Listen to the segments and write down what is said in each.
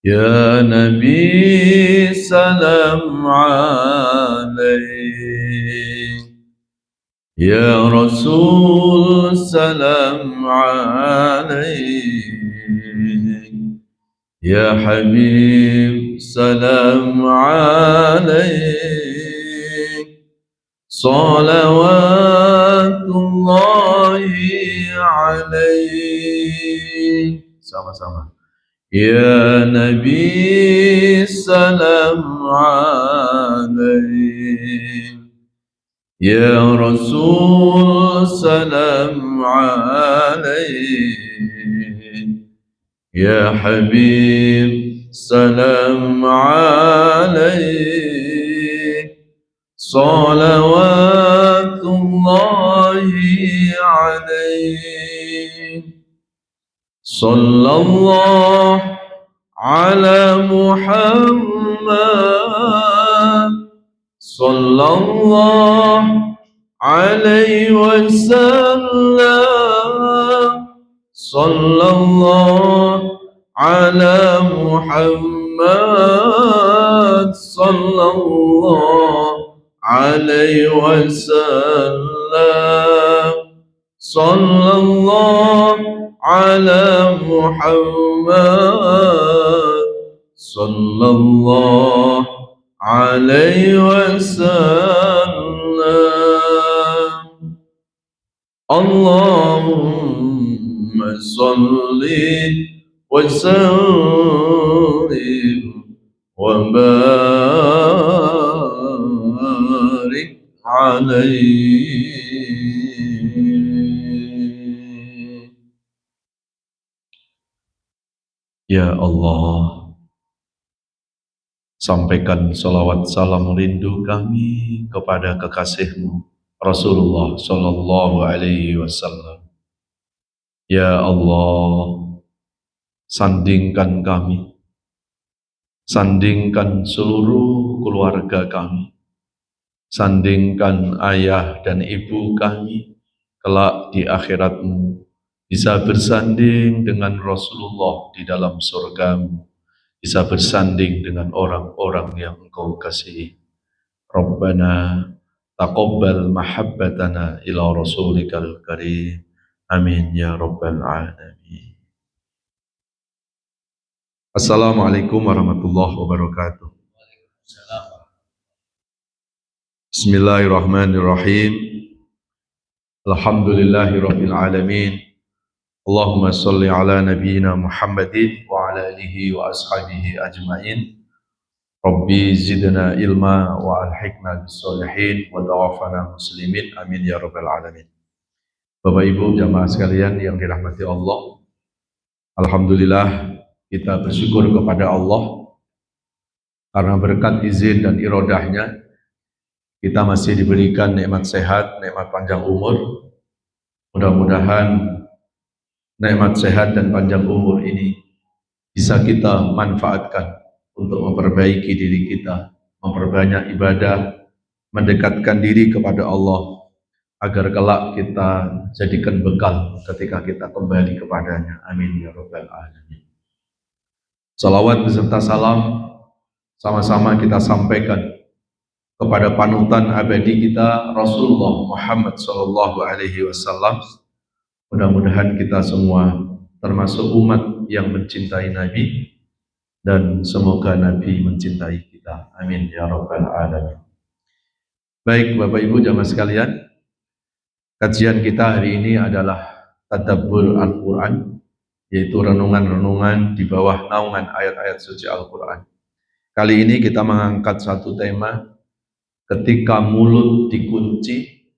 يا نبي سلام عليك، يا رسول سلام عليك، يا حبيب سلام عليك، صلوات الله عليك. Sama-sama. Ya Nabi salam alaik, Ya Rasul salam alaik, Ya Habib salam alaik, salawatullahi alaik. Sallallahu ala Muhammad, sallallahu alaihi wasallam, sallallahu ala Muhammad, sallallahu alaihi wasallam, sallallahu ala Muhammad, sallallahu alaihi wasallam. Allahumma salli wa sallim wa barik alaihi. Ya Allah, sampaikan salawat salam rindu kami kepada kekasih-Mu Rasulullah Sallallahu Alaihi Wasallam. Ya Allah, sandingkan kami, sandingkan seluruh keluarga kami, sandingkan ayah dan ibu kami kelak di akhirat-Mu bisa bersanding dengan Rasulullah di dalam surga-Mu, bisa bersanding dengan orang-orang yang Engkau kasihi. Rabbana taqabbal mahabbatana ila rasulikal karim. Amin ya rabbal alamin. Assalamualaikum warahmatullahi wabarakatuh. Bismillahirrahmanirrahim. Alhamdulillahi rabbil alamin. Allahumma salli ala nabiyyina Muhammadin wa ala alihi wa ashabihi ajma'in. Rabbi zidna ilma wa alhiqna bis-solihin wa tawaffana muslimin. Amin ya rabbal alamin. Bapak Ibu jamaah sekalian yang dirahmati Allah, alhamdulillah kita bersyukur kepada Allah karena berkat izin dan irodahnya kita masih diberikan nikmat sehat, nikmat panjang umur. Mudah-mudahan nikmat sehat dan panjang umur ini bisa kita manfaatkan untuk memperbaiki diri kita, memperbanyak ibadah, mendekatkan diri kepada Allah, agar kelak kita jadikan bekal ketika kita kembali kepadanya. Amin ya rabbal alamin. Salawat beserta salam sama-sama kita sampaikan kepada panutan abadi kita Rasulullah Muhammad sallallahu alaihi wasallam. Mudah-mudahan kita semua termasuk umat yang mencintai Nabi, dan semoga Nabi mencintai kita. Amin ya rabbal alamin. Baik Bapak Ibu jamaah sekalian, kajian kita hari ini adalah tadabbur Al-Quran, yaitu renungan-renungan di bawah naungan ayat-ayat suci Al-Quran. Kali ini kita mengangkat satu tema, ketika mulut dikunci,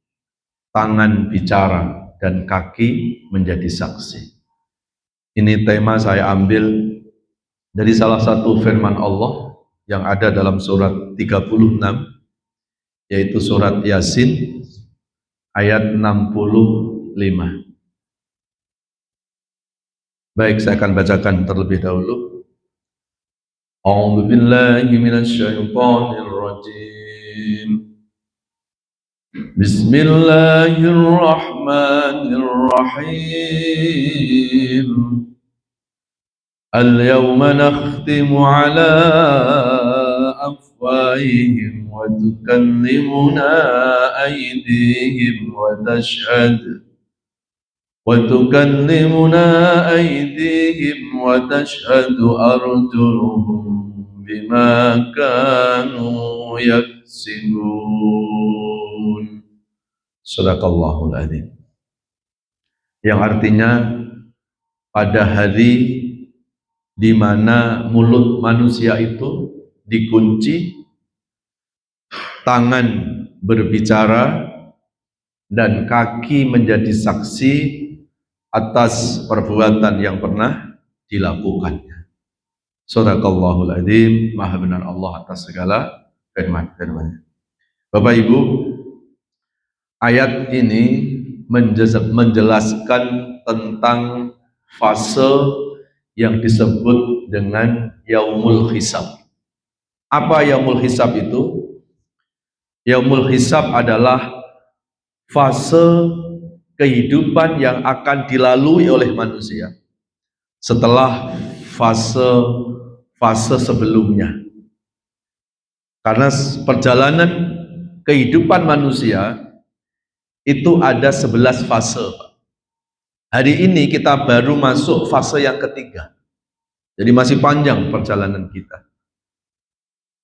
tangan bicara, dan kaki menjadi saksi. Ini tema saya ambil dari salah satu firman Allah yang ada dalam surat 36, yaitu surat Yasin ayat 65. Baik, saya akan bacakan terlebih dahulu. A'udzu billahi minasy syaithanir rajim. Bismillahirrahmanirrahim. Al-yawma nakhtimu ala afwahihim wa tukallimuna aydihim wa tashhadu arjuluhum bima kanu yaksibun. Sadaqallahul adzim. Yang artinya pada hari di mana mulut manusia itu dikunci, tangan berbicara, dan kaki menjadi saksi atas perbuatan yang pernah dilakukannya. Sadaqallahul adzim. Maha benar Allah atas segala firman-firman. Bapak Ibu, ayat ini menjelaskan tentang fase yang disebut dengan yaumul hisab. Apa yaumul hisab itu? Yaumul hisab adalah fase kehidupan yang akan dilalui oleh manusia setelah fase sebelumnya. Karena perjalanan kehidupan manusia itu ada 11 fase. Hari ini kita baru masuk fase yang ketiga. Jadi masih panjang perjalanan kita.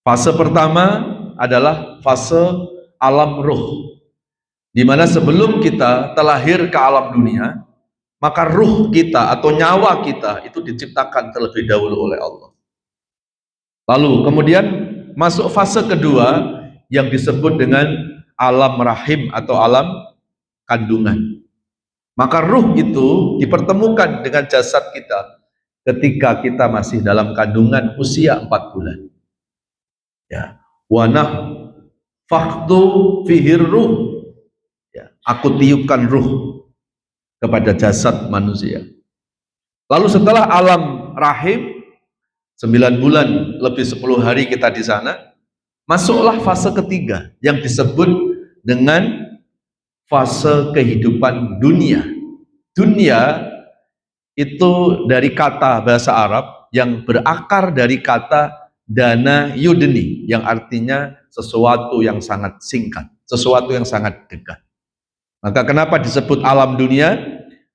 Fase pertama adalah fase alam ruh, di mana sebelum kita terlahir ke alam dunia, maka ruh kita atau nyawa kita itu diciptakan terlebih dahulu oleh Allah. Lalu kemudian masuk fase kedua yang disebut dengan alam rahim atau alam kandungan. Maka ruh itu dipertemukan dengan jasad kita ketika kita masih dalam kandungan usia 4 bulan. Ya, wanah faktu fihir ruh. Ya, aku tiupkan ruh kepada jasad manusia. Lalu setelah alam rahim 9 bulan lebih 10 hari kita di sana, masuklah fase ketiga yang disebut dengan fase kehidupan dunia. Dunia itu dari kata bahasa Arab yang berakar dari kata dana yudni, yang artinya sesuatu yang sangat singkat, sesuatu yang sangat dekat. Maka kenapa disebut alam dunia?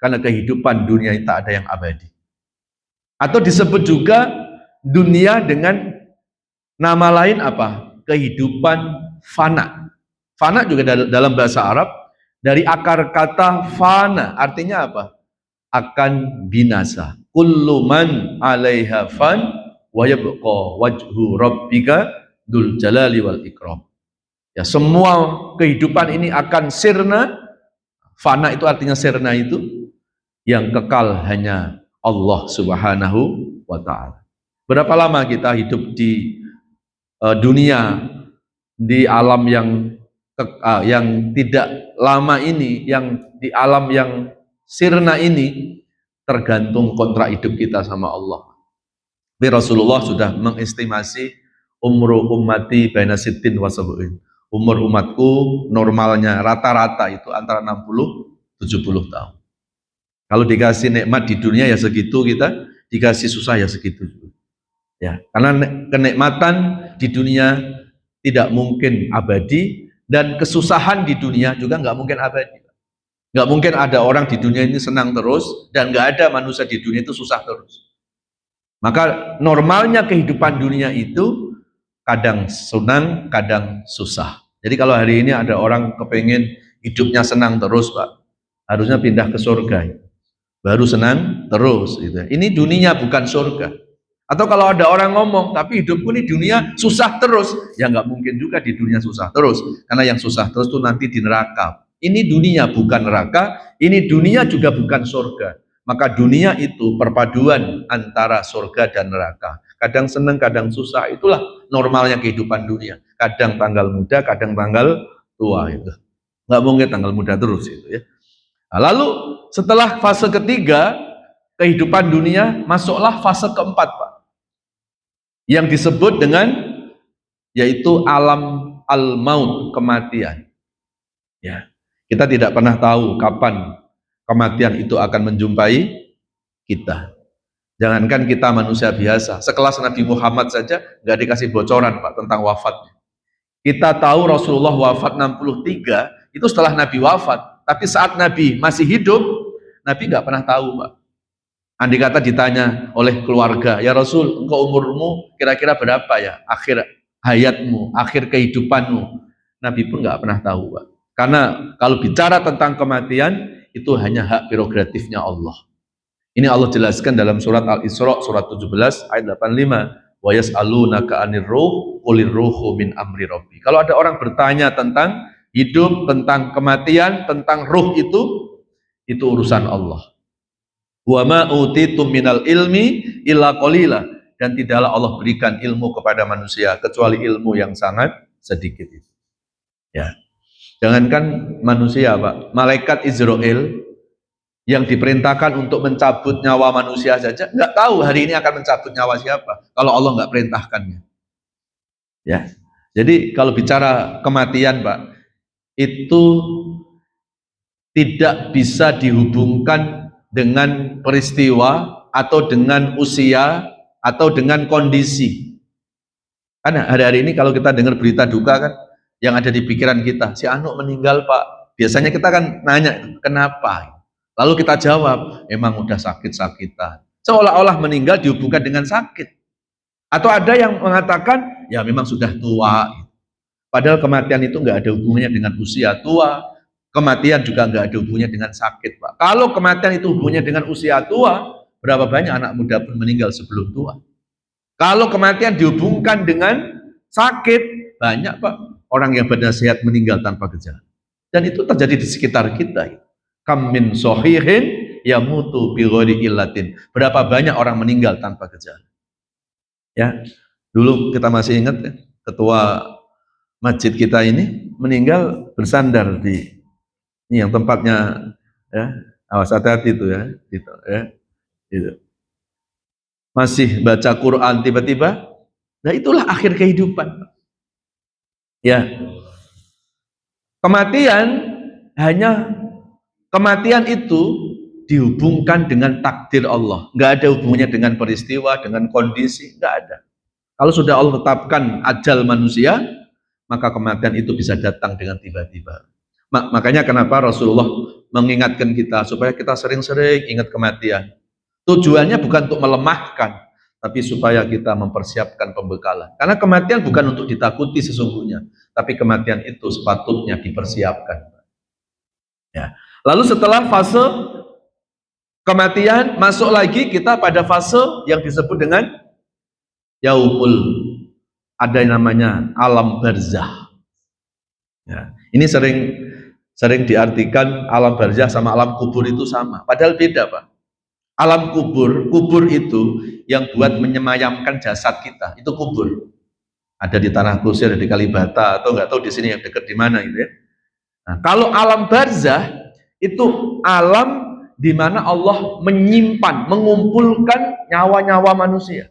Karena kehidupan dunia itu tak ada yang abadi. Atau disebut juga dunia dengan nama lain apa? Kehidupan fana. Fana juga dalam bahasa Arab dari akar kata fana, artinya apa? Akan binasa. Kullu man 'alaiha fan wa yabqa wajhu rabbika dzul jalali wal ikram. Ya, semua kehidupan ini akan sirna. Fana itu artinya sirna itu, yang kekal hanya Allah Subhanahu wa taala. Berapa lama kita hidup di dunia, di alam yang tidak lama ini, yang di alam yang sirna ini, tergantung kontrak hidup kita sama Allah. Tapi Rasulullah sudah mengestimasi umru ummati baina sittin wa sab'in. Umur umatku normalnya rata-rata itu antara 60-70 tahun. Kalau dikasih nikmat di dunia ya segitu kita, dikasih susah ya segitu. Ya, karena kenikmatan di dunia tidak mungkin abadi, dan kesusahan di dunia juga nggak mungkin abadi. Nggak mungkin ada orang di dunia ini senang terus, dan nggak ada manusia di dunia itu susah terus. Maka normalnya kehidupan dunia itu kadang senang, kadang susah. Jadi kalau hari ini ada orang kepengen hidupnya senang terus, Pak, harusnya pindah ke surga, baru senang terus. Gitu. Ini dunia bukan surga. Atau kalau ada orang ngomong, tapi hidupku ini dunia susah terus, ya nggak mungkin juga di dunia susah terus, karena yang susah terus itu nanti di neraka. Ini dunia bukan neraka, ini dunia juga bukan surga. Maka dunia itu perpaduan antara surga dan neraka. Kadang senang, kadang susah, itulah normalnya kehidupan dunia. Kadang tanggal muda, kadang tanggal tua, itu nggak mungkin tanggal muda terus itu ya. Nah, lalu setelah fase ketiga kehidupan dunia, masuklah fase keempat, Pak, yang disebut dengan yaitu alam al-maut, kematian. Ya, kita tidak pernah tahu kapan kematian itu akan menjumpai kita. Jangankan kita manusia biasa, sekelas Nabi Muhammad saja nggak dikasih bocoran Pak tentang wafatnya. Kita tahu Rasulullah wafat 63 itu setelah Nabi wafat, tapi saat Nabi masih hidup, Nabi nggak pernah tahu Pak. Andai kata ditanya oleh keluarga, ya Rasul, engkau umurmu kira-kira berapa ya akhir hayatmu, akhir kehidupanmu? Nabi pun nggak pernah tahu Pak. Karena kalau bicara tentang kematian, itu hanya hak prerogatifnya Allah. Ini Allah jelaskan dalam surat Al-Isra surat 17 ayat 85. Wa yas'alunaka 'anir ruh qulir ruhu min amri rabbi. Kalau ada orang bertanya tentang hidup, tentang kematian, tentang ruh itu urusan Allah. Wa ma utitum minal ilmi illa qalila, dan tidaklah Allah berikan ilmu kepada manusia kecuali ilmu yang sangat sedikit itu. Ya. Jangankan manusia, Pak, malaikat Israel yang diperintahkan untuk mencabut nyawa manusia saja nggak tahu hari ini akan mencabut nyawa siapa kalau Allah nggak perintahkannya. Ya, jadi kalau bicara kematian Pak, itu tidak bisa dihubungkan dengan peristiwa atau dengan usia atau dengan kondisi. Karena hari-hari ini kalau kita dengar berita duka kan, yang ada di pikiran kita, si Anu meninggal Pak, biasanya kita kan nanya kenapa. Lalu kita jawab, emang udah sakit-sakitan. Seolah-olah meninggal dihubungkan dengan sakit. Atau ada yang mengatakan, ya memang sudah tua. Padahal kematian itu nggak ada hubungannya dengan usia tua. Kematian juga nggak ada hubungannya dengan sakit, Pak. Kalau kematian itu hubungannya dengan usia tua, berapa banyak anak muda pun meninggal sebelum tua. Kalau kematian dihubungkan dengan sakit, banyak Pak orang yang badan sehat meninggal tanpa gejala. Dan itu terjadi di sekitar kita. Kam min sahihin yamutu bi ghairi illatin. Berapa banyak orang meninggal tanpa gejala. Ya, dulu kita masih ingat ya, ketua masjid kita ini meninggal bersandar di ini yang tempatnya ya, awas hati-hati itu ya, gitu ya. Gitu. Masih baca Quran tiba-tiba, nah itulah akhir kehidupan. Ya. Kematian itu dihubungkan dengan takdir Allah. Nggak ada hubungannya dengan peristiwa, dengan kondisi, nggak ada. Kalau sudah Allah tetapkan ajal manusia, maka kematian itu bisa datang dengan tiba-tiba. Makanya kenapa Rasulullah mengingatkan kita supaya kita sering-sering ingat kematian. Tujuannya bukan untuk melemahkan, tapi supaya kita mempersiapkan pembekalan. Karena kematian bukan untuk ditakuti sesungguhnya, tapi kematian itu sepatutnya dipersiapkan. Ya. Lalu setelah fase kematian, masuk lagi kita pada fase yang disebut dengan yaumul, ada yang namanya alam barzah. Ya. Ini sering diartikan alam barzah sama alam kubur itu sama, padahal beda Pak. Alam kubur itu yang buat menyemayamkan jasad kita, itu kubur. Ada di Tanah Kusir, ada di Kalibata, atau nggak tahu di sini yang dekat di mana gitu ya. Nah, kalau alam barzah itu alam di mana Allah menyimpan, mengumpulkan nyawa-nyawa manusia.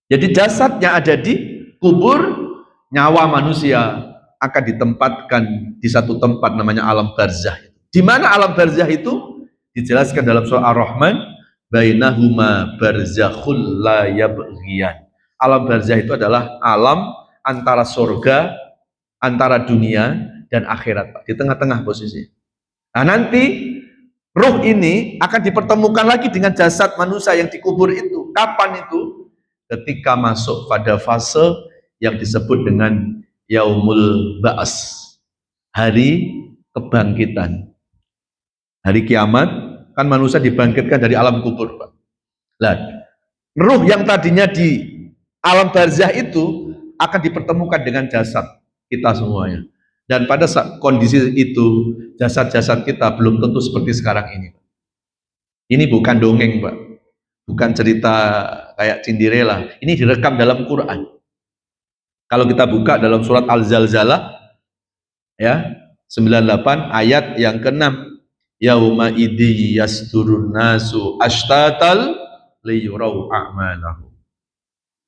Jadi jasadnya ada di kubur, nyawa manusia akan ditempatkan di satu tempat namanya alam barzah. Di mana alam barzah itu? Dijelaskan dalam surah Ar-Rahman, bainahuma barzakhul la yabghiyan. Alam barzah itu adalah alam antara surga, antara dunia dan akhirat, Pak. Di tengah-tengah posisi. Nah, nanti ruh ini akan dipertemukan lagi dengan jasad manusia yang dikubur itu. Kapan itu? Ketika masuk pada fase yang disebut dengan yaumul ba's, hari kebangkitan. Hari kiamat, kan manusia dibangkitkan dari alam kubur, Pak. Nah, ruh yang tadinya di alam barzah itu akan dipertemukan dengan jasad kita semuanya. Dan pada kondisi itu, jasad-jasad kita belum tentu seperti sekarang ini. Ini bukan dongeng, Pak. Bukan cerita kayak Cinderella. Ini direkam dalam Quran. Kalau kita buka dalam surat Al-Zalzalah, ya, 98 ayat yang ke-6. Yauma idzi yasdurun nasu ashtatal liyurau a'malahum.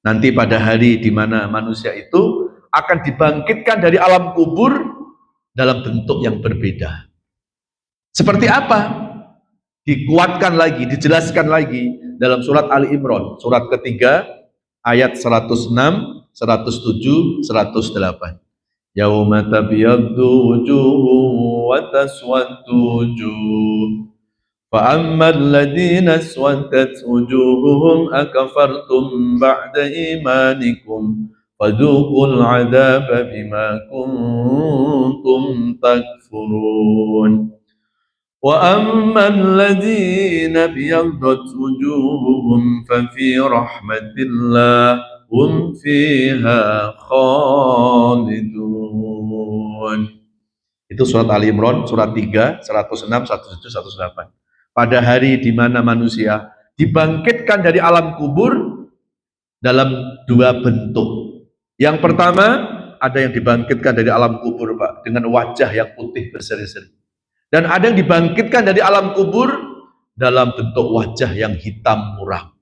Nanti pada hari di mana manusia itu akan dibangkitkan dari alam kubur dalam bentuk yang berbeda. Seperti apa? Dikuatkan lagi, dijelaskan lagi. dalam surat Ali Imran, surat ketiga, ayat 106, 107, 108. Yauma tabyaddu wujuhun wa taswaddu wujuh. فأما الذين اسودت وجوههم أكفرتم بعد إيمانكم فذوقوا العذاب بما كنتم تكفرون وأما الذين ابيضت وجوههم ففي رحمة الله هم فيها خالدون. Itu surat Ali Imran, surat 3, 106, 107, 108. Pada hari di mana manusia dibangkitkan dari alam kubur dalam dua bentuk. Yang pertama, ada yang dibangkitkan dari alam kubur, Pak, dengan wajah yang putih berseri-seri. Dan ada yang dibangkitkan dari alam kubur dalam bentuk wajah yang hitam muram.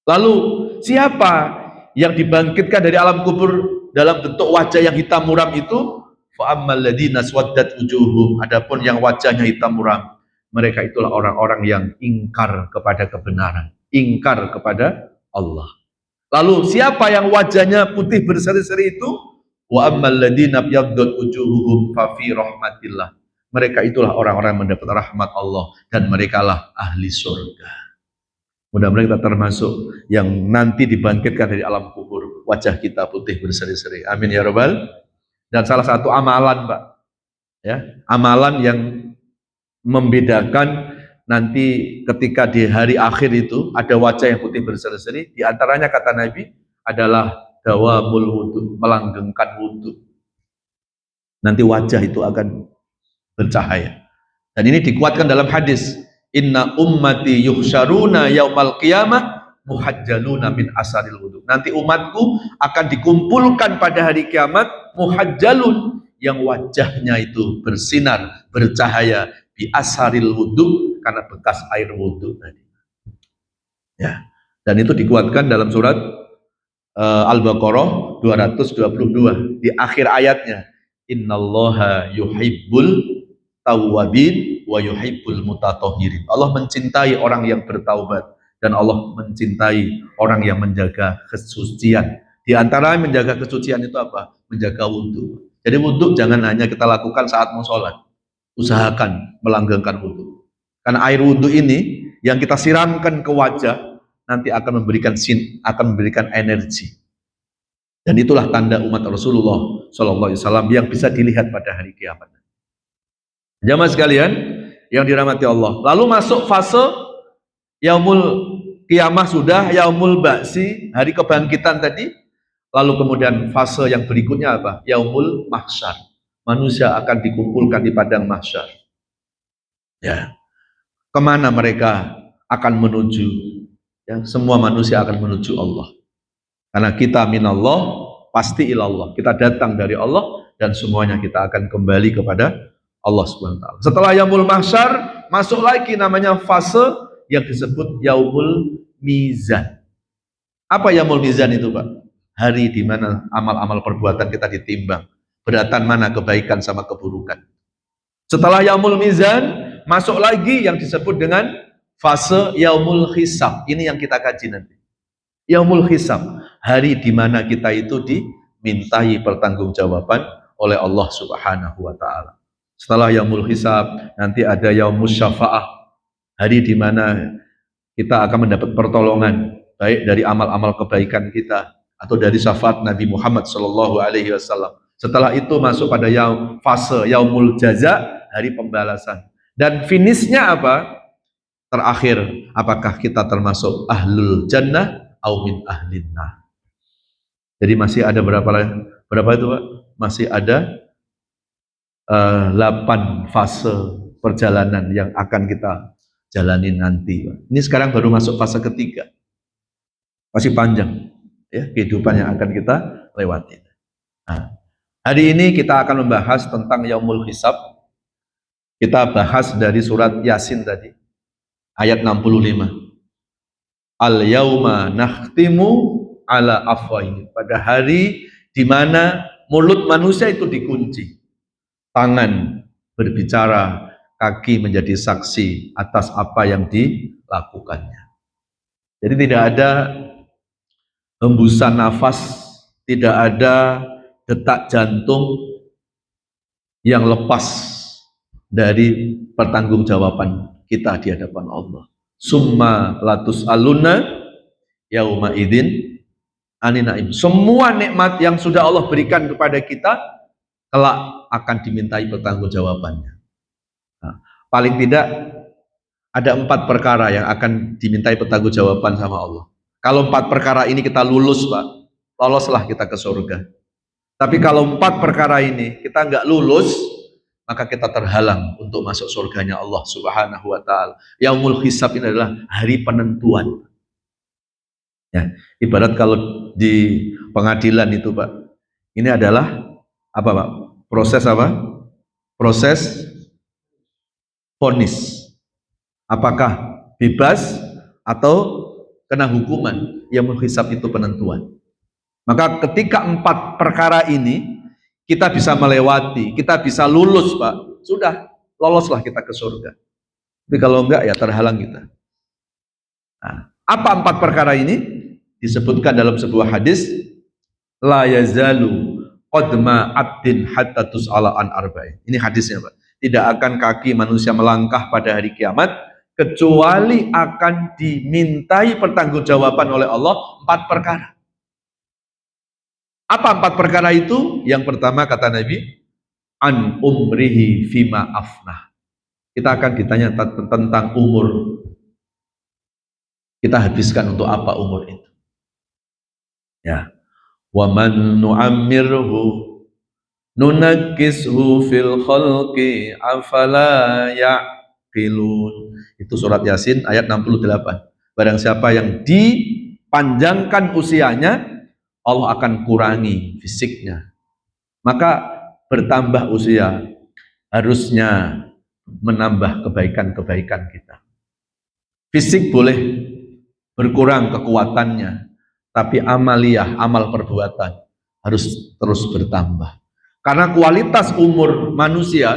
Lalu, siapa yang dibangkitkan dari alam kubur dalam bentuk wajah yang hitam muram itu? Fa'ammal ladzina aswaddat wujuhum, adapun yang wajahnya hitam muram, mereka itulah orang-orang yang ingkar kepada kebenaran, ingkar kepada Allah. Lalu siapa yang wajahnya putih berseri-seri itu? Wa ammal ladzina abyaddat wujuhum fa fi rahmatillah, mereka itulah orang-orang yang mendapat rahmat Allah dan merekalah ahli surga. Mudah-mudahan kita termasuk yang nanti dibangkitkan dari alam kubur, wajah kita putih berseri-seri. Amin ya rabbal. Dan salah satu amalan, Pak, ya, amalan yang membedakan nanti ketika di hari akhir itu ada wajah yang putih berseri-seri, di antaranya kata Nabi adalah dawamul wudu, melanggengkan wudu. Nanti wajah itu akan bercahaya. Dan ini dikuatkan dalam hadis, inna ummati yuhsyaruna yaumal qiyamah muhajjaluna min asaril wudu. Nanti umatku akan dikumpulkan pada hari kiamat muhajjalun, yang wajahnya itu bersinar, bercahaya, bi asaril wudu, karena bekas air wudu tadi. Ya. Dan itu dikuatkan dalam surat Al-Baqarah 222 di akhir ayatnya, innallaha yuhibbul tawwabin wa yuhibbul mutatahhirin. Allah mencintai orang yang bertaubat dan Allah mencintai orang yang menjaga kesucian. Di antara menjaga kesucian itu apa? Menjaga wudhu. Jadi wudhu jangan hanya kita lakukan saat mau sholat. Usahakan melanggengkan wudhu. Karena air wudhu ini yang kita siramkan ke wajah nanti akan memberikan energi. Dan itulah tanda umat Rasulullah SAW yang bisa dilihat pada hari kiamat. Jamaah sekalian yang dirahmati Allah. Lalu masuk fase yaumul kiamah sudah, yaumul ba'si, hari kebangkitan tadi. Lalu kemudian fase yang berikutnya apa? Yaumul mahsyar. Manusia akan dikumpulkan di padang mahsyar. Ya. Kemana mereka akan menuju? Ya, semua manusia akan menuju Allah. Karena kita minallah, pasti ilallah. Kita datang dari Allah dan semuanya kita akan kembali kepada Allah SWT. Setelah yaumul mahsyar, masuk lagi namanya fase yang disebut yaumul mizan. Apa yaumul mizan itu, Pak? Hari di mana amal-amal perbuatan kita ditimbang. Beratan mana kebaikan sama keburukan. Setelah yaumul mizan, masuk lagi yang disebut dengan fase yaumul hisab. Ini yang kita kaji nanti. Yaumul hisab, hari di mana kita itu dimintai pertanggungjawaban oleh Allah Subhanahu wa taala. Setelah yaumul hisab, nanti ada yaumus syafa'ah, hari di mana kita akan mendapat pertolongan baik dari amal-amal kebaikan kita atau dari syafaat Nabi Muhammad SAW. Setelah itu masuk pada fase yaumul jaza, hari pembalasan. Dan finishnya apa? Terakhir, apakah kita termasuk ahlul jannah atau min ahlin nar? Jadi masih ada berapa itu, Pak? Masih ada 8 fase perjalanan yang akan kita jalani nanti, Pak. Ini sekarang baru masuk fase ketiga. Masih panjang ya kehidupan yang akan kita lewati. Nah, hari ini kita akan membahas tentang yaumul hisab. Kita bahas dari surat Yasin tadi, ayat 65. Al-yauma nakhtimu ala afwahi. Pada hari di mana mulut manusia itu dikunci, tangan berbicara, kaki menjadi saksi atas apa yang dilakukannya. Jadi tidak ada hembusan nafas, tidak ada detak jantung yang lepas dari pertanggungjawaban kita di hadapan Allah. Summa latus aluna yauma idzin aninaim. Semua nikmat yang sudah Allah berikan kepada kita kelak akan dimintai pertanggungjawabannya. Nah, paling tidak ada 4 perkara yang akan dimintai pertanggungjawaban sama Allah. Kalau 4 perkara ini kita lulus, Pak, loloslah kita ke surga. Tapi kalau 4 perkara ini kita nggak lulus, maka kita terhalang untuk masuk surganya Allah Subhanahu wa taala. Yaumul hisab ini adalah hari penentuan. Ya, ibarat kalau di pengadilan itu, Pak, ini adalah apa, Pak? Proses apa? Proses vonis. Apakah bebas atau kena hukuman? Yaumul hisab itu penentuan. Maka ketika 4 perkara ini kita bisa melewati, kita bisa lulus, Pak, sudah loloslah kita ke surga. Tapi kalau enggak, ya terhalang kita. Nah, apa 4 perkara ini? Disebutkan dalam sebuah hadis, la yazalu qadma abdin hatta tus'ala an arba'in. Ini hadisnya, Pak. Tidak akan kaki manusia melangkah pada hari kiamat kecuali akan dimintai pertanggungjawaban oleh Allah 4 perkara. Apa 4 perkara itu? Yang pertama kata Nabi, an umrihi fima afnah. Kita akan ditanya tentang umur. Kita habiskan untuk apa umur itu? Ya. Wa man nu'ammirhu nunakkishu fil khalqi afala ya'qilun. Itu surat Yasin ayat 68. Barang siapa yang dipanjangkan usianya, Allah akan kurangi fisiknya. Maka bertambah usia harusnya menambah kebaikan-kebaikan kita. Fisik boleh berkurang kekuatannya, tapi amaliyah, amal perbuatan harus terus bertambah. Karena kualitas umur manusia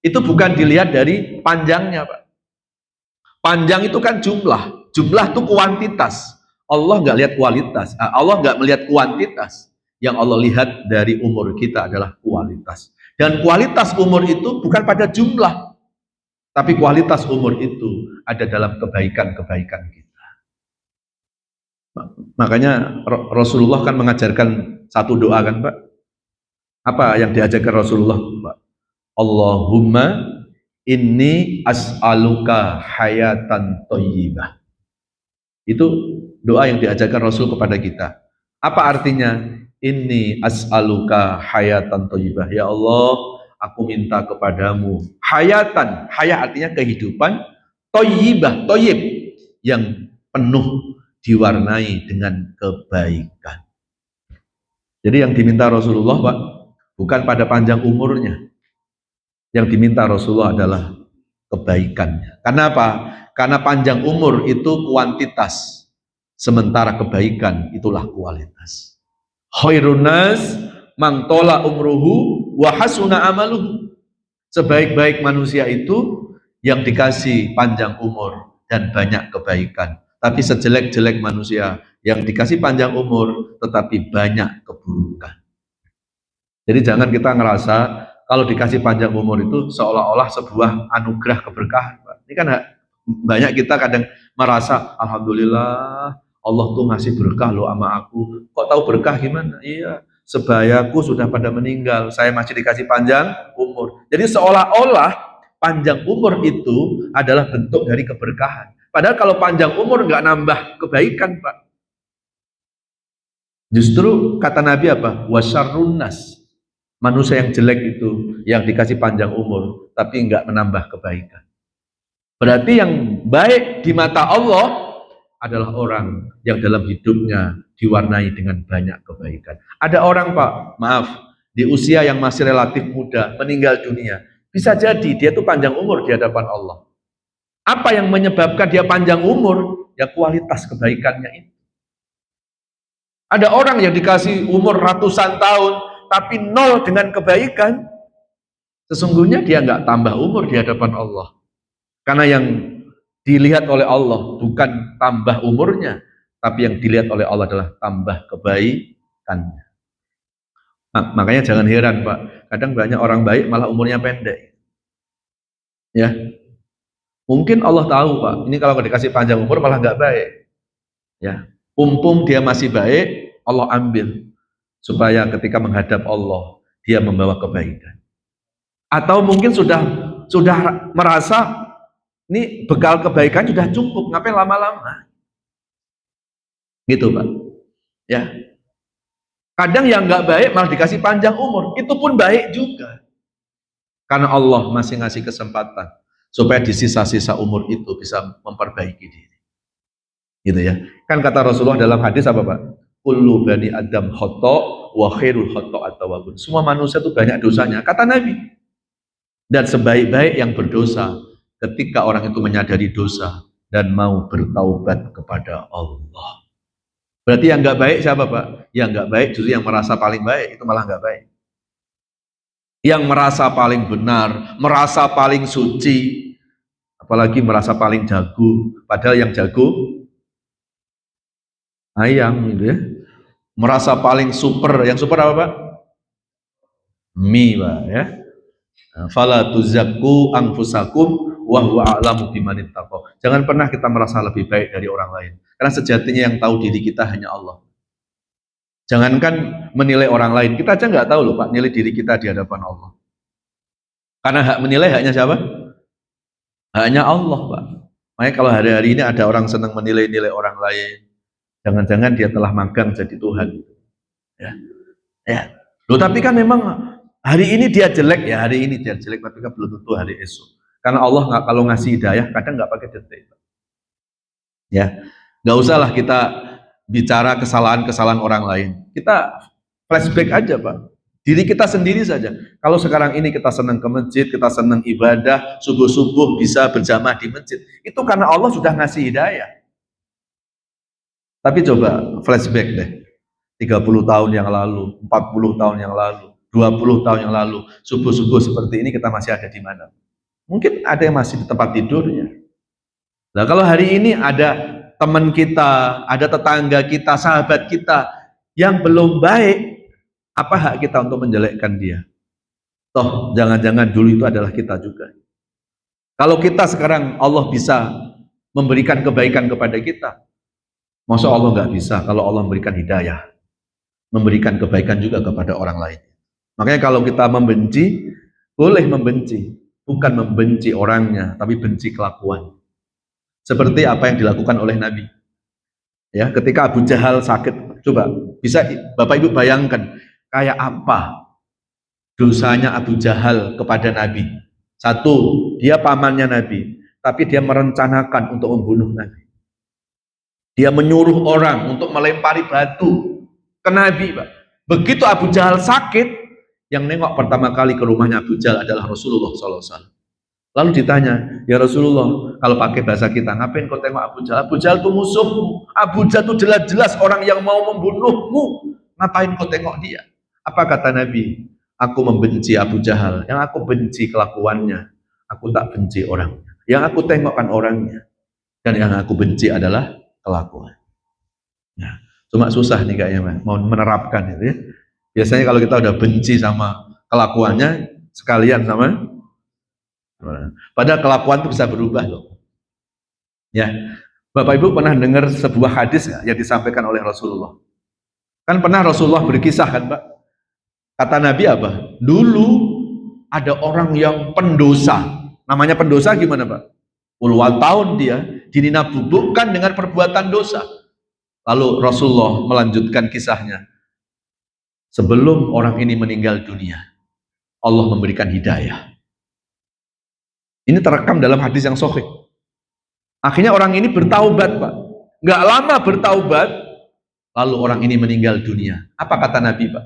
itu bukan dilihat dari panjangnya, Pak. Panjang itu kan jumlah itu kuantitas. Allah nggak lihat kualitas, Allah nggak melihat kuantitas. Yang Allah lihat dari umur kita adalah kualitas. Dan kualitas umur itu bukan pada jumlah, tapi kualitas umur itu ada dalam kebaikan-kebaikan kita. Makanya Rasulullah kan mengajarkan satu doa kan, Pak? Apa yang diajarkan Rasulullah, Pak? Allahumma inni as'aluka hayatan thayyibah. Itu doa yang diajarkan Rasul kepada kita. Apa artinya? Inni as'aluka hayatan thayyibah. Ya Allah, aku minta kepadamu hayatan. Hayat artinya kehidupan, thayyibah, thayyib, yang penuh diwarnai dengan kebaikan. Jadi yang diminta Rasulullah, Pak, bukan pada panjang umurnya. Yang diminta Rasulullah adalah kebaikannya. Karena apa? Karena panjang umur itu kuantitas, sementara kebaikan itulah kualitas. Khairun nas man tola umruhu wa hasuna amaluhu. Sebaik-baik manusia itu yang dikasih panjang umur dan banyak kebaikan. Tapi sejelek-jelek manusia yang dikasih panjang umur tetapi banyak keburukan. Jadi jangan kita ngerasa kalau dikasih panjang umur itu seolah-olah sebuah anugerah keberkahan. Ini kan banyak kita kadang merasa, alhamdulillah Allah tuh ngasih berkah loh sama aku. Kok tahu berkah gimana? Iya, sebayaku sudah pada meninggal, saya masih dikasih panjang umur. Jadi seolah-olah panjang umur itu adalah bentuk dari keberkahan. Padahal kalau panjang umur nggak nambah kebaikan, Pak. Justru kata Nabi apa? Wasyarrun nas. Manusia yang jelek itu yang dikasih panjang umur tapi nggak menambah kebaikan. Berarti yang baik di mata Allah adalah orang yang dalam hidupnya diwarnai dengan banyak kebaikan. Ada orang, Pak, maaf, di usia yang masih relatif muda meninggal dunia. Bisa jadi dia tuh panjang umur di hadapan Allah. Apa yang menyebabkan dia panjang umur? Ya kualitas kebaikannya itu. Ada orang yang dikasih umur ratusan tahun tapi nol dengan kebaikan, sesungguhnya dia nggak tambah umur di hadapan Allah. Karena yang dilihat oleh Allah bukan tambah umurnya, tapi yang dilihat oleh Allah adalah tambah kebaikannya. Makanya jangan heran Pak, kadang banyak orang baik malah umurnya pendek. Ya, mungkin Allah tahu Pak, ini kalau dikasih panjang umur malah nggak baik. Ya, mumpung dia masih baik, Allah ambil supaya ketika menghadap Allah dia membawa kebaikan. Atau mungkin sudah merasa ini bekal kebaikan sudah cukup, ngapain lama-lama? Gitu Pak. Ya. Kadang yang nggak baik malah dikasih panjang umur, itu pun baik juga. Karena Allah masih ngasih kesempatan supaya di sisa-sisa umur itu bisa memperbaiki diri. Gitu ya. Kan kata Rasulullah dalam hadis apa Pak? Kullu bani Adam khata wa khairul khata'at tawwabun. Semua manusia itu banyak dosanya, kata Nabi. Dan sebaik-baik yang berdosa ketika orang itu menyadari dosa dan mau bertaubat kepada Allah. Berarti yang nggak baik siapa Pak? Yang nggak baik justru yang merasa paling baik, itu malah nggak baik. Yang merasa paling benar, merasa paling suci, apalagi merasa paling jago, padahal yang jago ayam gitu ya. Merasa paling super, yang super apa Pak? Mie Pak ya. Fala tuzakku anfusakum wa huwa a'lamu bimanit taqwa. Jangan pernah kita merasa lebih baik dari orang lain. Karena sejatinya yang tahu diri kita hanya Allah. Jangankan menilai orang lain, kita aja nggak tahu loh Pak, nilai diri kita di hadapan Allah. Karena hak menilai haknya siapa? Haknya Allah Pak. Makanya kalau hari-hari ini ada orang senang menilai-nilai orang lain, jangan-jangan dia telah magang jadi Tuhan. Ya, ya. Loh tapi kan memang hari ini dia jelek ya, hari ini dia jelek, tapi kan belum tentu hari esok. Karena Allah nggak, kalau ngasih hidayah kadang nggak pakai detik. Ya, nggak usahlah kita bicara kesalahan-kesalahan orang lain. Kita flashback aja Pak. Diri kita sendiri saja. Kalau sekarang ini kita senang ke masjid, kita senang ibadah, subuh-subuh bisa berjamaah di masjid, itu karena Allah sudah ngasih hidayah. Tapi coba flashback deh. 30 tahun yang lalu, 40 tahun yang lalu, 20 tahun yang lalu, subuh-subuh seperti ini kita masih ada di mana? Mungkin ada yang masih di tempat tidurnya. Nah kalau hari ini ada teman kita, ada tetangga kita, sahabat kita yang belum baik, apa hak kita untuk menjelekkan dia? Toh jangan-jangan dulu itu adalah kita juga. Kalau kita sekarang Allah bisa memberikan kebaikan kepada kita, masa Allah nggak bisa kalau Allah memberikan hidayah, memberikan kebaikan juga kepada orang lain. Makanya kalau kita membenci, boleh membenci, bukan membenci orangnya, tapi benci kelakuan. Seperti apa yang dilakukan oleh Nabi. Ya, ketika Abu Jahal sakit, coba bisa Bapak Ibu bayangkan kayak apa dosanya Abu Jahal kepada Nabi. Satu, dia pamannya Nabi, tapi dia merencanakan untuk membunuh Nabi. Dia menyuruh orang untuk melempari batu ke Nabi, Pak. Begitu Abu Jahal sakit, yang nengok pertama kali ke rumahnya Abu Jahal adalah Rasulullah SAW. Lalu ditanya, ya Rasulullah, kalau pakai bahasa kita, ngapain kau tengok Abu Jahal? Abu Jahal itu musuhmu. Abu Jahal itu jelas-jelas orang yang mau membunuhmu. Ngapain kau tengok dia? Apa kata Nabi? Aku membenci Abu Jahal. Yang aku benci kelakuannya. Aku tak benci orangnya. Yang aku tengokkan orangnya. Dan yang aku benci adalah kelakuan. Ya, cuma susah nih kayaknya mau menerapkan itu ya. Biasanya kalau kita udah benci sama kelakuannya, sekalian sama, padahal kelakuan itu bisa berubah loh. Ya, Bapak Ibu pernah dengar sebuah hadis nggak yang disampaikan oleh Rasulullah? Kan pernah Rasulullah berkisah kan Pak? Kata Nabi apa? Dulu ada orang yang pendosa. Namanya pendosa gimana Pak? Puluhan tahun dia dinabubukkan dengan perbuatan dosa. Lalu Rasulullah melanjutkan kisahnya. Sebelum orang ini meninggal dunia, Allah memberikan hidayah. Ini terekam dalam hadis yang sahih. Akhirnya orang ini bertaubat Pak. Nggak lama bertaubat, lalu orang ini meninggal dunia. Apa kata Nabi Pak?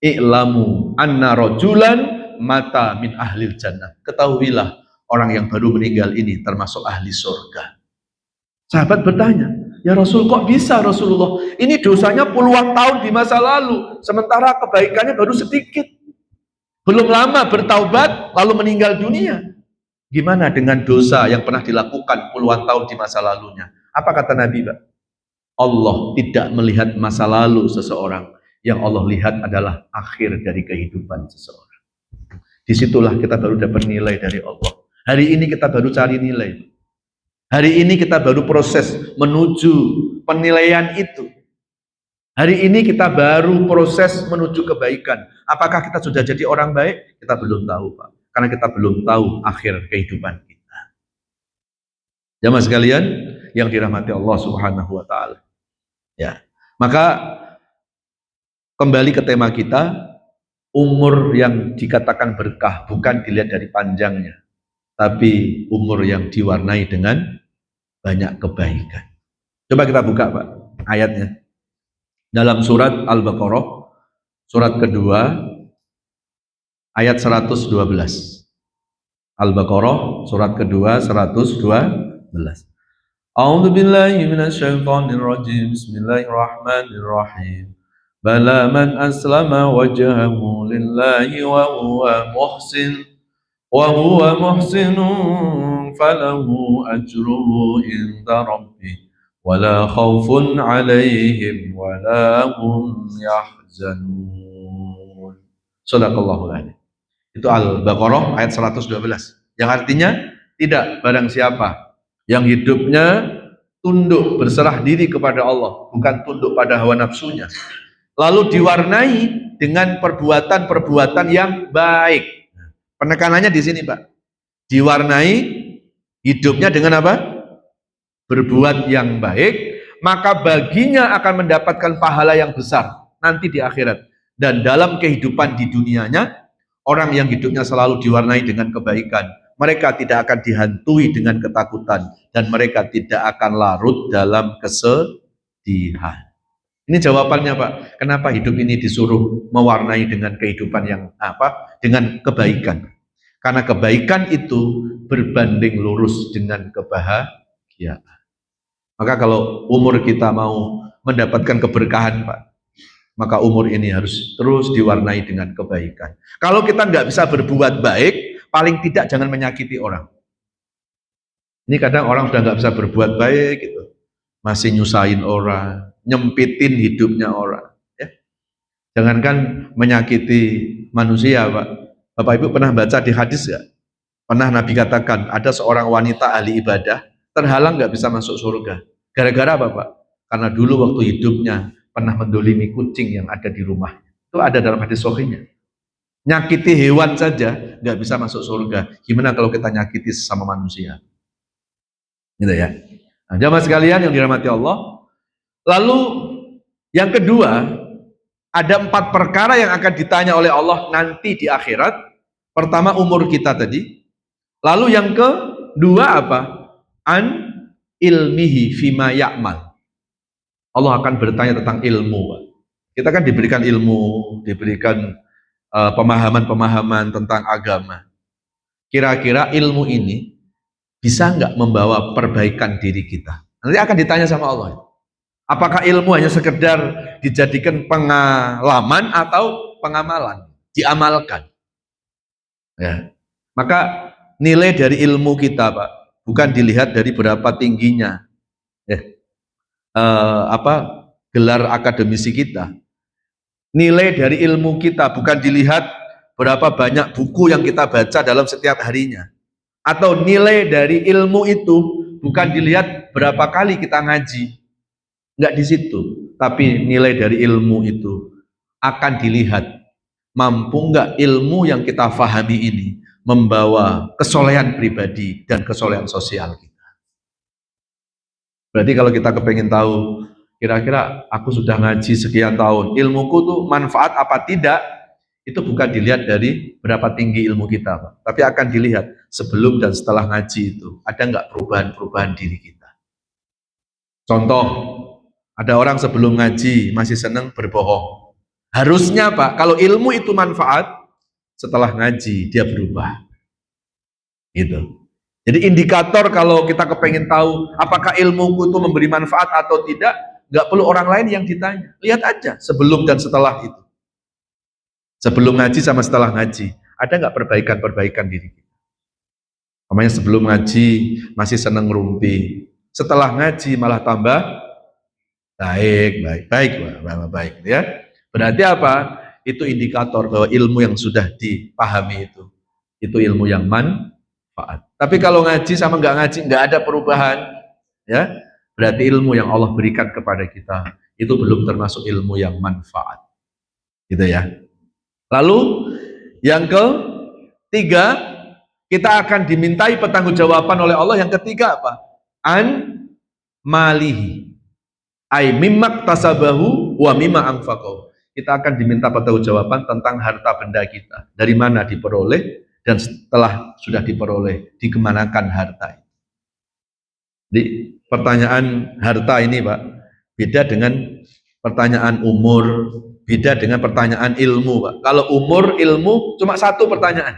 I'lamu anna rajulan mata min ahlil jannah. Ketahuilah orang yang baru meninggal ini termasuk ahli surga. Sahabat bertanya, ya Rasul kok bisa Rasulullah? Ini dosanya puluhan tahun di masa lalu, sementara kebaikannya baru sedikit. Belum lama bertaubat, lalu meninggal dunia. Gimana dengan dosa yang pernah dilakukan puluhan tahun di masa lalunya? Apa kata Nabi, Pak? Allah tidak melihat masa lalu seseorang. Yang Allah lihat adalah akhir dari kehidupan seseorang. Disitulah kita baru dapat nilai dari Allah. Hari ini kita baru cari nilai. Hari ini kita baru proses menuju penilaian itu. Hari ini kita baru proses menuju kebaikan. Apakah kita sudah jadi orang baik? Kita belum tahu, Pak. Karena kita belum tahu akhir kehidupan kita. Jamaah sekalian yang dirahmati Allah Subhanahu wa taala. Ya. Maka kembali ke tema kita, umur yang dikatakan berkah bukan dilihat dari panjangnya, tapi umur yang diwarnai dengan banyak kebaikan. Coba kita buka, Pak, ayatnya. Dalam surat Al-Baqarah, surat kedua, ayat 112. Al-Baqarah, surat kedua, 112. A'udzu billahi minasyaitonir rajim. Bismillahirrahmanirrahim. Bala man aslama wajhahu lillahi wa huwa muhsinun falahu ajruhu inda rabbih wala khaufun 'alaihim wala hum yahzanun. Shadaqallahul adzim. Itu Al-Baqarah ayat 112. Yang artinya tidak barang siapa yang hidupnya tunduk berserah diri kepada Allah, bukan tunduk pada hawa nafsunya, lalu diwarnai dengan perbuatan-perbuatan yang baik. Penekanannya di sini, Pak. Diwarnai hidupnya dengan apa? Berbuat yang baik, maka baginya akan mendapatkan pahala yang besar nanti di akhirat. Dan dalam kehidupan di dunianya, orang yang hidupnya selalu diwarnai dengan kebaikan, mereka tidak akan dihantui dengan ketakutan dan mereka tidak akan larut dalam kesedihan. Ini jawabannya, Pak. Kenapa hidup ini disuruh mewarnai dengan kehidupan yang apa? Dengan kebaikan. Karena kebaikan itu berbanding lurus dengan kebahagiaan. Maka kalau umur kita mau mendapatkan keberkahan, Pak, maka umur ini harus terus diwarnai dengan kebaikan. Kalau kita nggak bisa berbuat baik, paling tidak jangan menyakiti orang. Ini kadang orang sudah nggak bisa berbuat baik, gitu, masih nyusahin orang, nyempitin hidupnya orang. Ya. Jangankan menyakiti manusia, Pak. Bapak Ibu pernah baca di hadis nggak? Pernah Nabi katakan ada seorang wanita ahli ibadah terhalang nggak bisa masuk surga. Gara-gara apa, Pak? Karena dulu waktu hidupnya pernah mendolimi kucing yang ada di rumah. Itu ada dalam hadis sahihnya. Nyakiti hewan saja nggak bisa masuk surga. Gimana kalau kita nyakiti sesama manusia? Gitu ya. Nah, jamaah sekalian yang dirahmati Allah. Lalu yang kedua, ada 4 perkara yang akan ditanya oleh Allah nanti di akhirat. Pertama, umur kita tadi. Lalu yang kedua apa? An ilmihi fima ya'mal. Allah akan bertanya tentang ilmu, Pak. Kita kan diberikan ilmu, diberikan pemahaman-pemahaman tentang agama. Kira-kira ilmu ini bisa nggak membawa perbaikan diri kita? Nanti akan ditanya sama Allah. Apakah ilmu hanya sekedar dijadikan pengalaman atau pengamalan? Diamalkan. Ya. Maka nilai dari ilmu kita, Pak, bukan dilihat dari berapa tingginya gelar akademisi kita. Nilai dari ilmu kita bukan dilihat berapa banyak buku yang kita baca dalam setiap harinya. Atau nilai dari ilmu itu bukan dilihat berapa kali kita ngaji. Enggak di situ. Tapi nilai dari ilmu itu akan dilihat mampu enggak ilmu yang kita fahami ini membawa kesolehan pribadi dan kesolehan sosial kita. Berarti kalau kita kepengen tahu kira-kira aku sudah ngaji sekian tahun, ilmuku tuh manfaat apa tidak, itu bukan dilihat dari berapa tinggi ilmu kita, Pak. Tapi akan dilihat sebelum dan setelah ngaji itu, ada nggak perubahan-perubahan diri kita. Contoh, ada orang sebelum ngaji masih senang berbohong. Harusnya, Pak, kalau ilmu itu manfaat, setelah ngaji dia berubah. Gitu. Jadi indikator kalau kita kepengen tahu apakah ilmuku itu memberi manfaat atau tidak, nggak perlu orang lain yang ditanya. Lihat aja sebelum dan setelah itu. Sebelum ngaji sama setelah ngaji, ada nggak perbaikan-perbaikan diri kita? Namanya sebelum ngaji masih seneng ngerumpi, setelah ngaji malah tambah baik ya. Berarti apa? Itu indikator bahwa ilmu yang sudah dipahami itu ilmu yang manfaat. Tapi kalau ngaji sama nggak ngaji nggak ada perubahan, ya berarti ilmu yang Allah berikan kepada kita itu belum termasuk ilmu yang manfaat, gitu ya. Lalu yang ketiga, kita akan dimintai pertanggungjawaban oleh Allah. Yang ketiga apa? An malihi, ay mimmak tasabahu wa mimma anfaqahu. Kita akan diminta pertanggungjawaban tentang harta benda kita. Dari mana diperoleh, dan setelah sudah diperoleh, dikemanakan harta. Jadi pertanyaan harta ini Pak, beda dengan pertanyaan umur, beda dengan pertanyaan ilmu Pak. Kalau umur, ilmu cuma satu pertanyaan.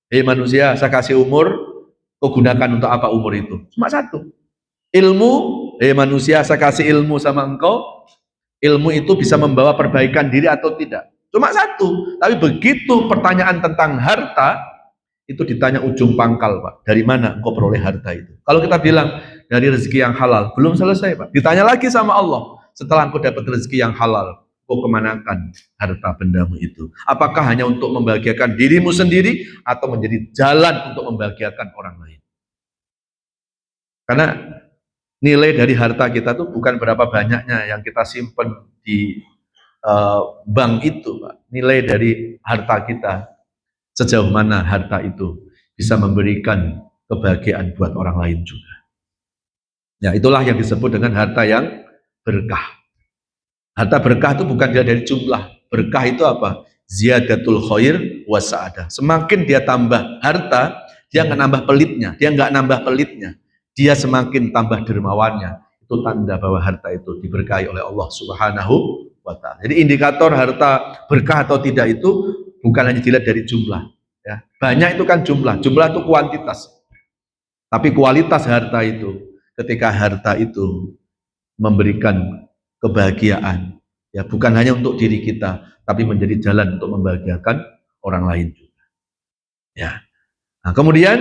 Hei manusia, saya kasih umur, kau gunakan untuk apa umur itu? Cuma satu. Ilmu, hei manusia, saya kasih ilmu sama engkau, ilmu itu bisa membawa perbaikan diri atau tidak? Cuma satu. Tapi begitu pertanyaan tentang harta, itu ditanya ujung pangkal Pak. Dari mana engkau peroleh harta itu? Kalau kita bilang dari rezeki yang halal, belum selesai Pak. Ditanya lagi sama Allah, setelah engkau dapat rezeki yang halal, kau kemanakan harta bendamu itu? Apakah hanya untuk membahagiakan dirimu sendiri atau menjadi jalan untuk membahagiakan orang lain? Karena nilai dari harta kita tuh bukan berapa banyaknya yang kita simpen di bank itu, Pak. Nilai dari harta kita, sejauh mana harta itu bisa memberikan kebahagiaan buat orang lain juga. Ya, itulah yang disebut dengan harta yang berkah. Harta berkah itu bukan dia dari jumlah. Berkah itu apa? Ziyadatul khair wa sa'adah. Semakin dia tambah harta, dia nggak nambah pelitnya. Dia nggak nambah pelitnya. Dia semakin tambah dermawannya. Itu tanda bahwa harta itu diberkahi oleh Allah Subhanahu wa ta'ala. Jadi indikator harta berkah atau tidak itu bukan hanya dilihat dari jumlah. Ya. Banyak itu kan jumlah. Jumlah itu kuantitas. Tapi kualitas harta itu, ketika harta itu memberikan kebahagiaan, ya bukan hanya untuk diri kita, tapi menjadi jalan untuk membahagiakan orang lain juga. Ya. Nah, kemudian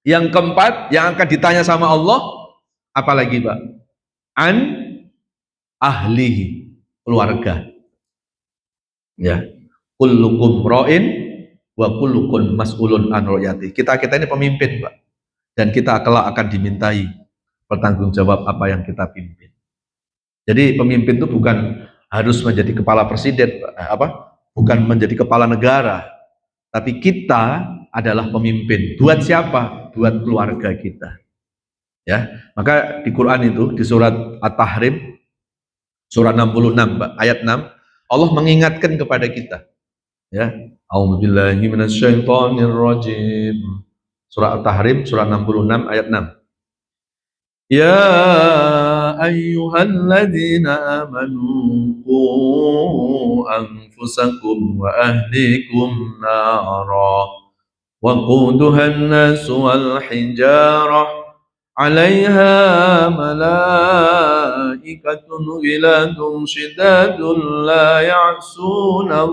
yang keempat yang akan ditanya sama Allah, apalagi Pak? An ahlihi, keluarga. Ya. Kullukum ra'in wa kullukum mas'ulun an ra'yati. Kita ini pemimpin, Pak. Dan kita kelak akan dimintai pertanggungjawab apa yang kita pimpin. Jadi pemimpin itu bukan harus menjadi kepala presiden, bukan menjadi kepala negara, tapi kita adalah pemimpin. Buat siapa? Buat keluarga kita. Ya, maka di Quran itu di surat At-Tahrim, surat 66, ayat 6, Allah mengingatkan kepada kita. Ya, A'udzubillahi minasyaitonirrajim. Surat At-Tahrim, surat 66, ayat 6. Ya ayyuhalladzina amanu qu anfusakum wa ahlikum nara wa quduhan nas wal hijarah 'alaiha malaikatun ghiladun shidadun la ya'suna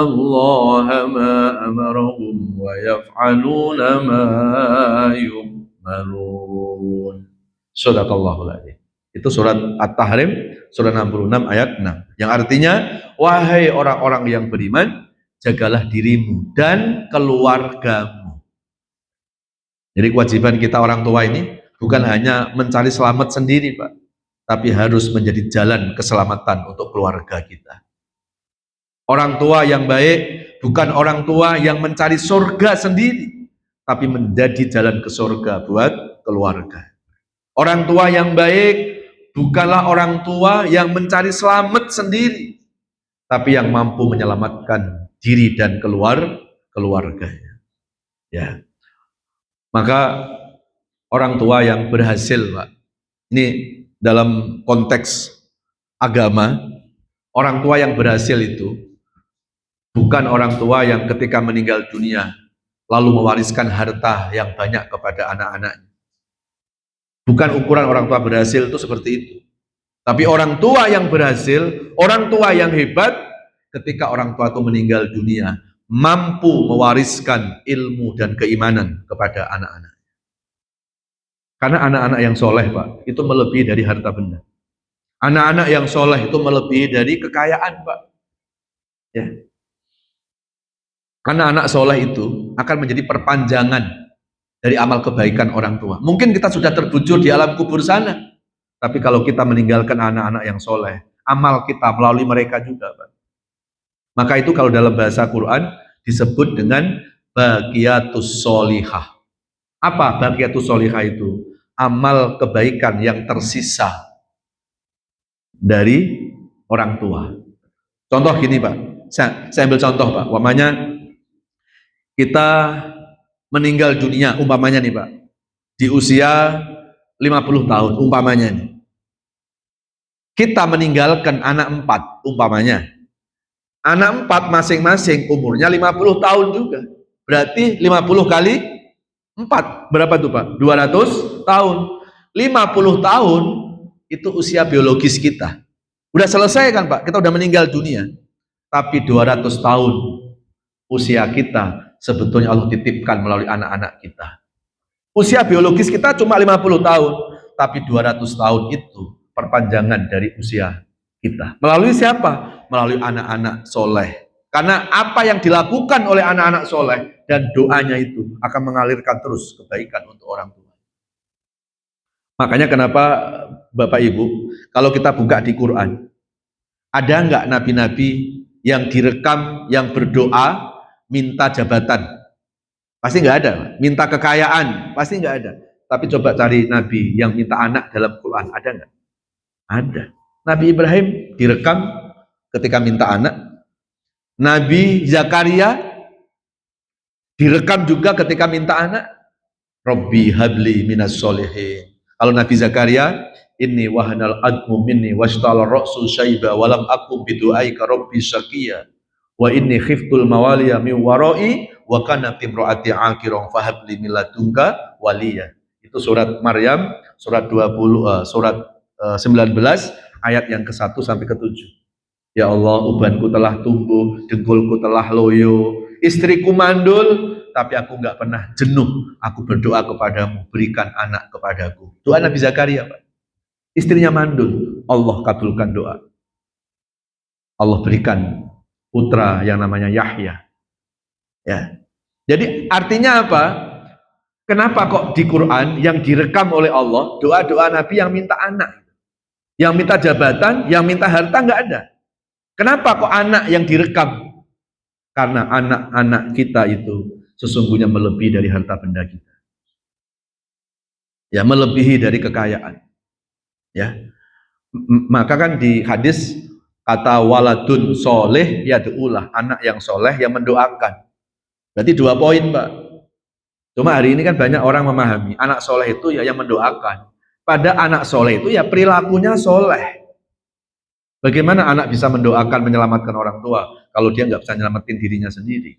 Allah ma amarahum wa yaf'aluna ma yu'marun. Shadaqallahul adzim. Itu surat At-Tahrim, surat 66 ayat 6. Yang artinya, wahai orang-orang yang beriman, jagalah dirimu dan keluargamu. Jadi kewajiban kita orang tua ini bukan hanya mencari selamat sendiri, Pak, tapi harus menjadi jalan keselamatan untuk keluarga kita. Orang tua yang baik bukan orang tua yang mencari surga sendiri, tapi menjadi jalan ke surga buat keluarga. Orang tua yang baik bukanlah orang tua yang mencari selamat sendiri, tapi yang mampu menyelamatkan diri dan keluarganya. Ya, maka orang tua yang berhasil, Pak, ini dalam konteks agama, orang tua yang berhasil itu bukan orang tua yang ketika meninggal dunia lalu mewariskan harta yang banyak kepada anak-anaknya. Bukan ukuran orang tua berhasil itu seperti itu. Tapi orang tua yang berhasil, orang tua yang hebat, ketika orang tua itu meninggal dunia, mampu mewariskan ilmu dan keimanan kepada anak-anak. Karena anak-anak yang soleh, Pak, itu melebihi dari harta benda. Anak-anak yang soleh itu melebihi dari kekayaan, Pak. Ya. Karena anak soleh itu akan menjadi perpanjangan dari amal kebaikan orang tua. Mungkin kita sudah terbujur di alam kubur sana, tapi kalau kita meninggalkan anak-anak yang soleh, amal kita melalui mereka juga, Pak. Maka itu kalau dalam bahasa Quran disebut dengan baqiyatus sholihah. Apa baqiyatus sholihah itu? Amal kebaikan yang tersisa dari orang tua. Contoh gini, Pak. Saya ambil contoh, Pak. Umpamanya kita meninggal dunia, umpamanya nih, Pak, di usia 50 tahun, umpamanya nih. Kita meninggalkan anak 4, umpamanya. Anak 4 masing-masing umurnya 50 tahun juga. Berarti 50 kali 4. Berapa tuh, Pak? 200 tahun. 50 tahun itu usia biologis kita. Udah selesai kan, Pak? Kita udah meninggal dunia. Tapi 200 tahun usia kita sebetulnya Allah titipkan melalui anak-anak kita. Usia biologis kita cuma 50 tahun, tapi 200 tahun itu perpanjangan dari usia kita. Melalui siapa? Melalui anak-anak soleh. Karena apa yang dilakukan oleh anak-anak soleh dan doanya itu akan mengalirkan terus kebaikan untuk orang tua. Makanya kenapa Bapak Ibu, kalau kita buka di Quran, ada nggak nabi-nabi yang direkam, yang berdoa, minta jabatan? Pasti nggak ada. Minta kekayaan? Pasti nggak ada. Tapi coba cari nabi yang minta anak dalam Quran, ada nggak? Ada. Nabi Ibrahim direkam ketika minta anak. Nabi Zakaria direkam juga ketika minta anak. Rabbi habli minas solihin. Kalau Nabi Zakaria, inni wahanal admu minni washtala ra'su syaiba walam aku bidu'aika rabbi syaqiya wa inni khiftul mawaliya min warai wa kanat imraati aqiran fahabli min ladunka waliya. Itu surat Maryam, surat 20, surat 19 ayat yang ke-1 sampai ke-7. Ya Allah, ubanku telah tumbuh, dengkulku telah loyo, istriku mandul, tapi aku nggak pernah jenuh. Aku berdoa kepadamu, berikan anak kepadaku. Doa Nabi Zakaria, Pak. Istrinya mandul, Allah kabulkan doa. Allah berikan putra yang namanya Yahya. Ya. Jadi artinya apa? Kenapa kok di Quran yang direkam oleh Allah doa-doa Nabi yang minta anak? Yang minta jabatan, yang minta harta nggak ada. Kenapa kok anak yang direkam? Karena anak-anak kita itu sesungguhnya melebihi dari harta benda kita. Ya, melebihi dari kekayaan. Ya. Maka kan di hadis kata waladun soleh yad'ulah, anak yang soleh yang mendoakan. Berarti 2 poin, Pak. Cuma hari ini kan banyak orang memahami anak soleh itu ya yang mendoakan. Pada anak soleh itu ya perilakunya soleh. Bagaimana anak bisa mendoakan menyelamatkan orang tua kalau dia nggak bisa menyelamatkan dirinya sendiri?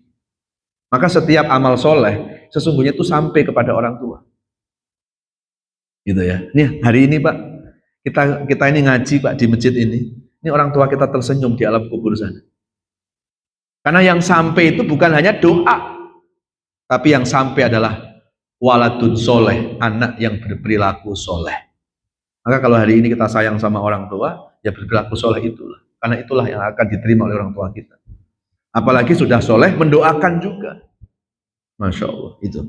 Maka setiap amal soleh sesungguhnya itu sampai kepada orang tua. Gitu ya. Nih hari ini, Pak, kita ini ngaji, Pak, di masjid ini. Ini orang tua kita tersenyum di alam kubur sana. Karena yang sampai itu bukan hanya doa, tapi yang sampai adalah waladun soleh, anak yang berperilaku soleh. Maka kalau hari ini kita sayang sama orang tua, ya berperilaku soleh itulah. Karena itulah yang akan diterima oleh orang tua kita. Apalagi sudah soleh, mendoakan juga. Masya Allah, itu.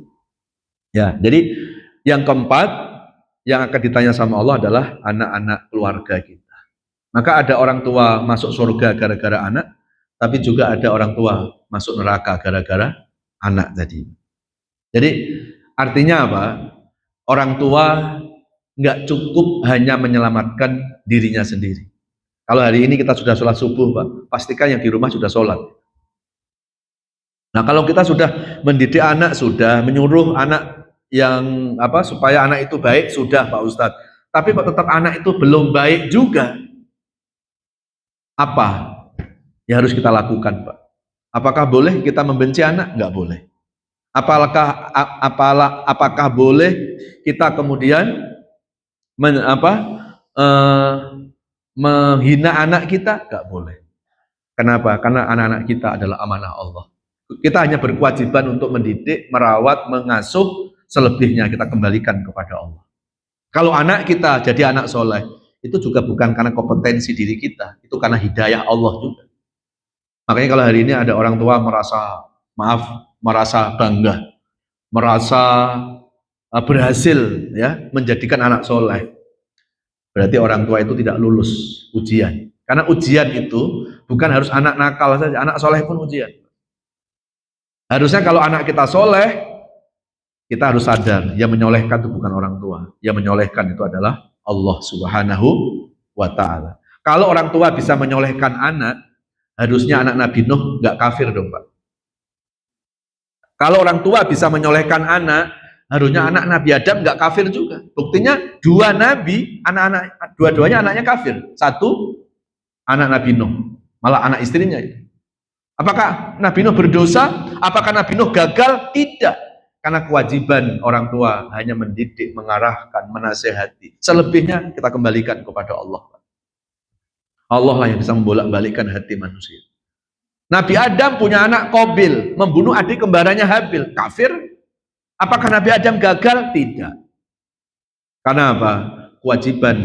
Ya, jadi yang keempat, yang akan ditanya sama Allah adalah anak-anak keluarga kita. Maka ada orang tua masuk surga gara-gara anak, tapi juga ada orang tua masuk neraka gara-gara anak tadi. Jadi artinya apa? Orang tua nggak cukup hanya menyelamatkan dirinya sendiri. Kalau hari ini kita sudah sholat subuh, Pak, pastikan yang di rumah sudah sholat. Nah, kalau kita sudah mendidik anak, sudah menyuruh anak yang supaya anak itu baik, sudah, Pak Ustadz. Tapi kok tetap anak itu belum baik juga, apa yang harus kita lakukan, Pak? Apakah boleh kita membenci anak? Nggak boleh. Apakah boleh kita kemudian menghina anak kita? Nggak boleh. Kenapa? Karena anak-anak kita adalah amanah Allah. Kita hanya berkewajiban untuk mendidik, merawat, mengasuh, selebihnya kita kembalikan kepada Allah. Kalau anak kita jadi anak soleh, itu juga bukan karena kompetensi diri kita, itu karena hidayah Allah juga. Makanya kalau hari ini ada orang tua merasa bangga, merasa berhasil ya menjadikan anak soleh, berarti orang tua itu tidak lulus ujian. Karena ujian itu bukan harus anak nakal saja, anak soleh pun ujian. Harusnya kalau anak kita soleh, kita harus sadar, yang menyolehkan itu bukan orang tua, yang menyolehkan itu adalah Allah Subhanahu wa Ta'ala. Kalau orang tua bisa menyolehkan anak, harusnya anak Nabi Nuh nggak kafir dong Pak. Kalau orang tua bisa menyolehkan anak, harusnya anak Nabi Adam nggak kafir juga. Buktinya dua nabi, anak-anak dua-duanya anaknya kafir. Satu anak Nabi Nuh, malah anak istrinya itu. Apakah Nabi Nuh berdosa? Apakah Nabi Nuh gagal? Tidak. Karena kewajiban orang tua hanya mendidik, mengarahkan, menasehati. Selebihnya kita kembalikan kepada Allah. Allah lah yang bisa membolak-balikkan hati manusia. Nabi Adam punya anak Qabil, membunuh adik kembarannya Habil. Kafir? Apakah Nabi Adam gagal? Tidak. Karena apa? Kewajiban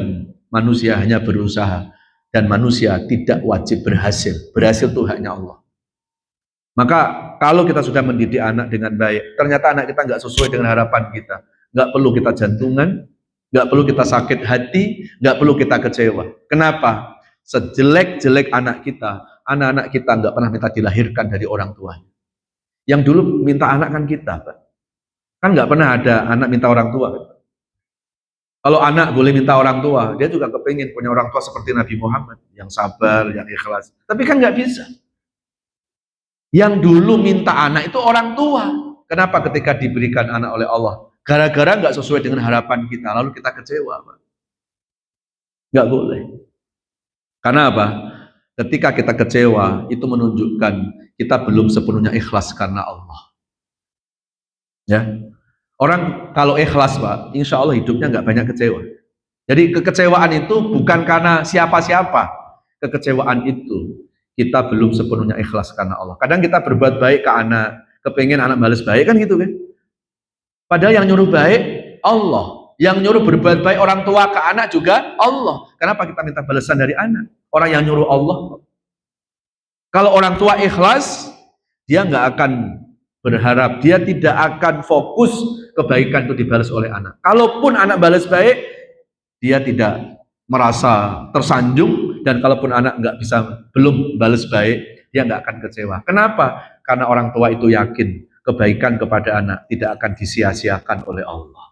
manusia hanya berusaha. Dan manusia tidak wajib berhasil. Berhasil itu haknya Allah. Maka kalau kita sudah mendidik anak dengan baik, ternyata anak kita nggak sesuai dengan harapan kita, nggak perlu kita jantungan, nggak perlu kita sakit hati, nggak perlu kita kecewa. Kenapa? Sejelek-jelek anak kita, anak-anak kita nggak pernah minta dilahirkan dari orang tuanya. Yang dulu minta anak kan kita, Pak. Kan nggak pernah ada anak minta orang tua. Pak. Kalau anak boleh minta orang tua, dia juga kepingin punya orang tua seperti Nabi Muhammad, yang sabar, yang ikhlas. Tapi kan nggak bisa. Yang dulu minta anak itu orang tua. Kenapa ketika diberikan anak oleh Allah? Gara-gara nggak sesuai dengan harapan kita, lalu kita kecewa, Pak. Nggak boleh. Karena apa? Ketika kita kecewa, itu menunjukkan kita belum sepenuhnya ikhlas karena Allah. Ya, orang kalau ikhlas, Pak, insya Allah hidupnya nggak banyak kecewa. Jadi kekecewaan itu bukan karena siapa-siapa. Kekecewaan itu kita belum sepenuhnya ikhlas karena Allah. Kadang kita berbuat baik ke anak, kepengen anak balas baik kan gitu kan. Padahal yang nyuruh baik Allah. Yang nyuruh berbuat baik orang tua ke anak juga Allah. Kenapa kita minta balasan dari anak? Orang yang nyuruh Allah. Kalau orang tua ikhlas, dia nggak akan berharap, dia tidak akan fokus kebaikan itu dibalas oleh anak. Kalaupun anak balas baik, dia tidak merasa tersanjung, dan kalaupun anak belum balas baik, dia nggak akan kecewa. Kenapa? Karena orang tua itu yakin kebaikan kepada anak tidak akan disia-siakan oleh Allah.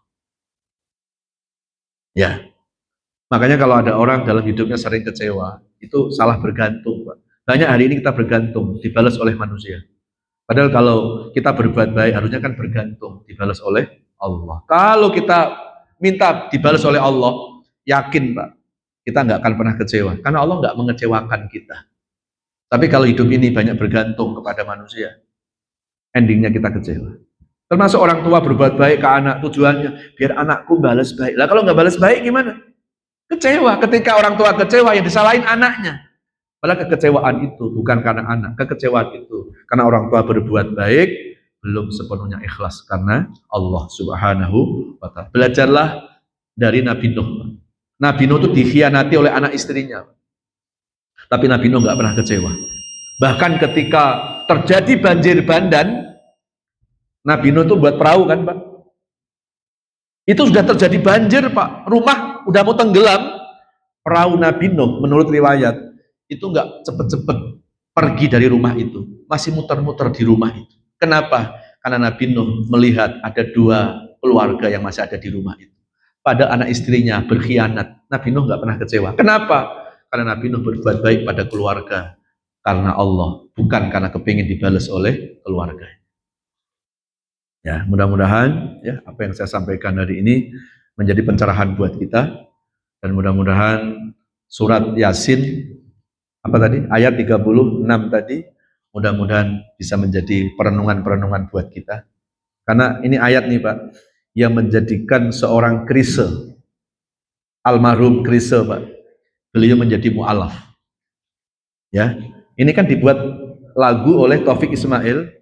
Ya, makanya kalau ada orang dalam hidupnya sering kecewa, itu salah bergantung, Pak. Banyak hari ini kita bergantung, dibalas oleh manusia. Padahal kalau kita berbuat baik, harusnya kan bergantung, dibalas oleh Allah. Kalau kita minta dibalas oleh Allah, yakin Pak, kita nggak akan pernah kecewa. Karena Allah nggak mengecewakan kita. Tapi kalau hidup ini banyak bergantung kepada manusia, endingnya kita kecewa. Termasuk orang tua berbuat baik ke anak, tujuannya biar anakku balas baik. Lah kalau nggak balas baik gimana? Kecewa. Ketika orang tua kecewa, yang disalahin anaknya. Padahal kekecewaan itu bukan karena anak. Kekecewaan itu karena orang tua berbuat baik, belum sepenuhnya ikhlas karena Allah Subhanahu wa Ta'ala. Belajarlah dari Nabi Nuh. Nabi Nuh itu dikhianati oleh anak istrinya. Tapi Nabi Nuh nggak pernah kecewa. Bahkan ketika terjadi banjir bandang, Nabi Nuh itu buat perahu kan Pak. Itu sudah terjadi banjir Pak. Rumah udah mau tenggelam. Perahu Nabi Nuh menurut riwayat itu nggak cepet-cepet pergi dari rumah itu. Masih muter-muter di rumah itu. Kenapa? Karena Nabi Nuh melihat ada dua keluarga yang masih ada di rumah itu. Pada anak istrinya berkhianat. Nabi Nuh nggak pernah kecewa. Kenapa? Karena Nabi Nuh berbuat baik pada keluarga. Karena Allah. Bukan karena kepingin dibalas oleh keluarga. Ya, mudah-mudahan ya apa yang saya sampaikan hari ini menjadi pencerahan buat kita, dan mudah-mudahan surat Yasin apa tadi ayat 36 tadi mudah-mudahan bisa menjadi perenungan-perenungan buat kita, karena ini ayat nih Pak yang menjadikan seorang Krisye, almarhum Krisye Pak, beliau menjadi mu'alaf ya. Ini kan dibuat lagu oleh Taufik Ismail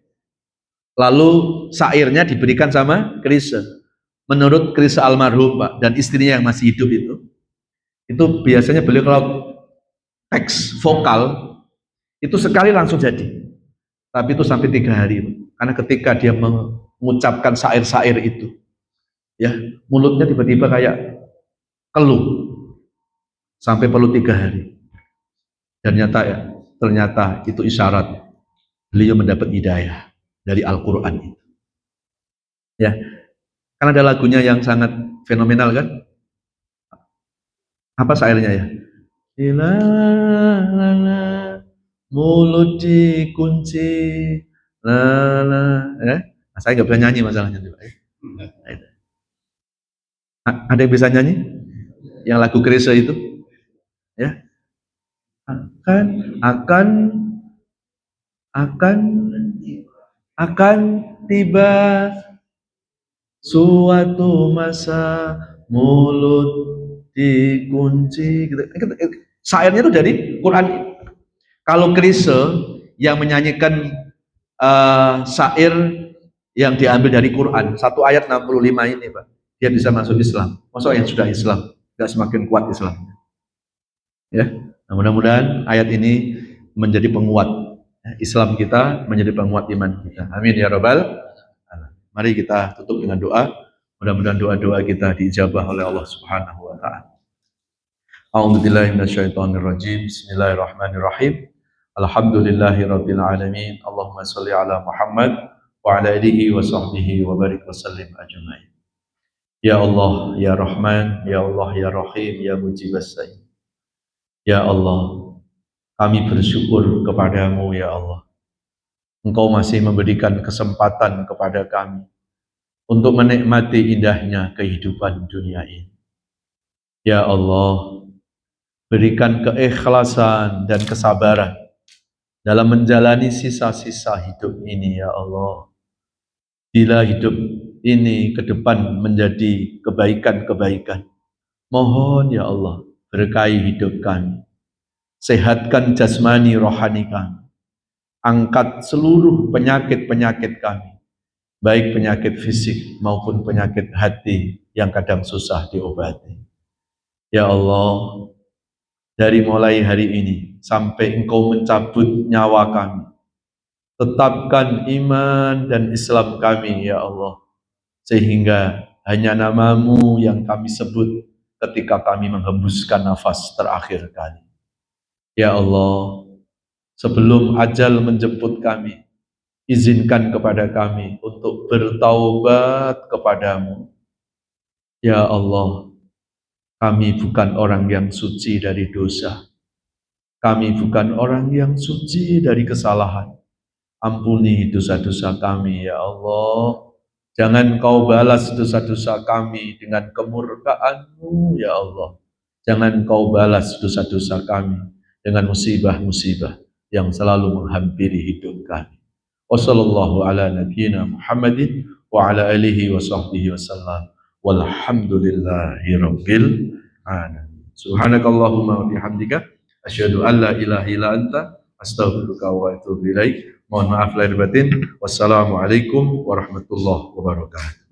Lalu syairnya diberikan sama Krisa. Menurut Krisa almarhum Pak, dan istrinya yang masih hidup itu biasanya beliau kalau teks vokal itu sekali langsung jadi. Tapi itu sampai 3 hari Pak. Karena ketika dia mengucapkan syair-syair itu, ya mulutnya tiba-tiba kayak keluh sampai perlu 3 hari. Dan ternyata itu isyarat beliau mendapat hidayah dari Al-Quran itu. Ya, kan ada lagunya yang sangat fenomenal kan? Apa syairnya ya? La, mulut dikunci, la. Nah, saya nggak bisa nyanyi masalahnya juga. Ada yang bisa nyanyi? Yang lagu Krisa itu? Ya, akan, akan, akan, akan tiba suatu masa mulut dikunci gitu. Syairnya itu dari Quran. Kalau Krisa yang menyanyikan syair yang diambil dari Quran, 1 ayat 65 ini Pak, dia bisa masuk Islam. Masuk yang sudah Islam, tidak semakin kuat Islam. Ya, nah, mudah-mudahan ayat ini menjadi penguat Islam kita, menjadi penguat iman kita. Amin ya Rabbal. Mari kita tutup dengan doa. Mudah-mudahan doa-doa kita diijabah oleh Allah Subhanahu wa taala. A'udzubillahi minasyaitonirrajim. Bismillahirrahmanirrahim. Alhamdulillahirabbil alamin. Allahumma shalli ala Muhammad wa ala alihi wa sahbihi wa barik wa sallim ajmain. Ya Allah, ya Rahman, ya Allah, ya Rahim, ya Mujibas Sa'in. Ya Allah, kami bersyukur kepadamu ya Allah. Engkau masih memberikan kesempatan kepada kami untuk menikmati indahnya kehidupan dunia ini. Ya Allah, berikan keikhlasan dan kesabaran dalam menjalani sisa-sisa hidup ini ya Allah. Bila hidup ini ke depan menjadi kebaikan-kebaikan, mohon ya Allah, berkahi hidup kami. Sehatkan jasmani rohani kami. Angkat seluruh penyakit-penyakit kami, baik penyakit fisik maupun penyakit hati yang kadang susah diobati. Ya Allah, dari mulai hari ini sampai Engkau mencabut nyawa kami, tetapkan iman dan Islam kami ya Allah, sehingga hanya nama-Mu yang kami sebut ketika kami menghembuskan nafas terakhir kali. Ya Allah, sebelum ajal menjemput kami, izinkan kepada kami untuk bertaubat kepadamu. Ya Allah, kami bukan orang yang suci dari dosa. Kami bukan orang yang suci dari kesalahan. Ampuni dosa-dosa kami, ya Allah. Jangan Kau balas dosa-dosa kami dengan kemurkaan-Mu, ya Allah. Jangan Kau balas dosa-dosa kami dengan musibah-musibah yang selalu menghampiri hidup kami. Wassallallahu ala nabiyyina Muhammadin wa ala alihi wa sahbihi wasallam. Walhamdulillahi rabbil alamin. Subhanakallahumma wa bihamdika asyhadu an la ilaha illa anta astaghfiruka wa atubu ilaik. Mohon maaf lahir batin. Wassalamualaikum warahmatullahi wabarakatuh.